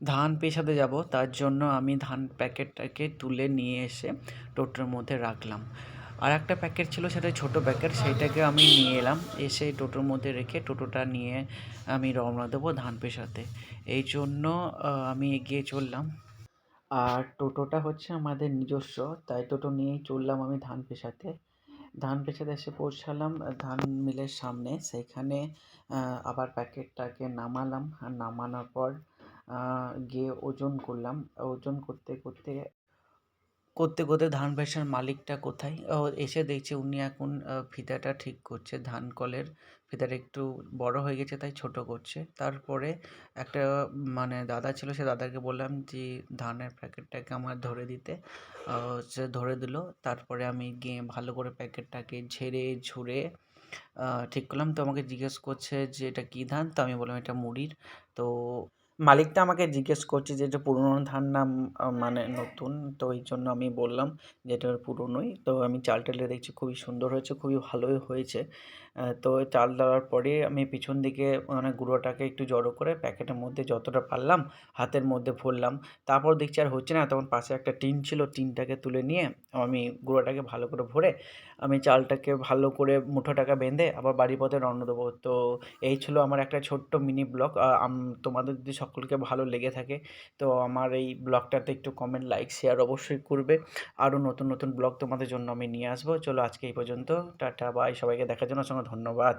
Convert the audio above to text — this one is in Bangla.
ধান পেষাতে যাব, তার জন্য আমি ধান প্যাকেটটাকে তুলে নিয়ে এসে টোটোর মধ্যে রাখলাম। আর একটা প্যাকেট ছিল, সেটা ছোটো প্যাকেট, সেইটাকে আমি নিয়ে এলাম, এসে টোটোর মধ্যে রেখে টোটোটা নিয়ে আমি রওনা দেবো ধান পেষাতে। এই জন্য আমি এগিয়ে চললাম। আর টোটোটা হচ্ছে আমাদের নিজস্ব, তাই টোটো নিয়েই চললাম আমি ধান পেষাতে। ধান পেষাতে এসে পৌঁছালাম ধান মিলের সামনে। সেইখানে আবার প্যাকেটটাকে নামালাম, আর নামানোর পর গিয়ে ওজন করলাম। ওজন করতে ধান পেষার মালিকটা কোথায়? এসে দেখছি উনি এখন ফিতাটা ঠিক করছে। ধান কলের ফিতাটা একটু বড় হয়ে গেছে, তাই ছোট করছে। তারপরে একটা মানে দাদা ছিল, সে দাদাকে বললাম যে ধানের প্যাকেটটাকে আমার ধরে দিতে। সে ধরে দিল। তারপরে আমি গিয়ে ভালো করে প্যাকেটটাকে ঝেড়ে ঝুড়ে ঠিক করলাম। তো আমাকে জিজ্ঞেস করছে যে এটা কী ধান? তো আমি বললাম এটা মুড়ির। তো মালিকটা আমাকে জিজ্ঞেস করছে যে এটা পুরনো ধান না মানে নতুন। তো এই জন্য আমি বললাম যে এটা পুরনোই। তো আমি চালটা ঢেলে দেখছি খুবই সুন্দর হয়েছে, খুবই ভালোই হয়েছে। তো চাল দেওয়ার পরে আমি পিছন দিকে মানে গুঁড়োটাকে একটু জড়ো করে প্যাকেটের মধ্যে যতটা পারলাম হাতের মধ্যে ভরলাম। তারপর দেখছি আর হচ্ছে না, তখন পাশে একটা টিন ছিল, টিনটাকে তুলে নিয়ে আমি গুঁড়োটাকে ভালো করে ভরে আমি চালটাকে ভালো করে মুঠোটাকে বেঁধে আবার বাড়ির পথে রওনা দেবো। তো এই ছিল আমার একটা ছোট্ট মিনি ব্লগ। তোমাদের যদি সকলকে ভালো লেগে থাকে তো আমার এই ব্লগটাতে একটু কমেন্ট, লাইক, শেয়ার অবশ্যই করবে। আরও নতুন নতুন ব্লগ তোমাদের জন্য আমি নিয়ে আসবো। চলো আজকে এই পর্যন্ত। Tata, bye. সবাইকে দেখার জন্য অসংখ্য ধন্যবাদ।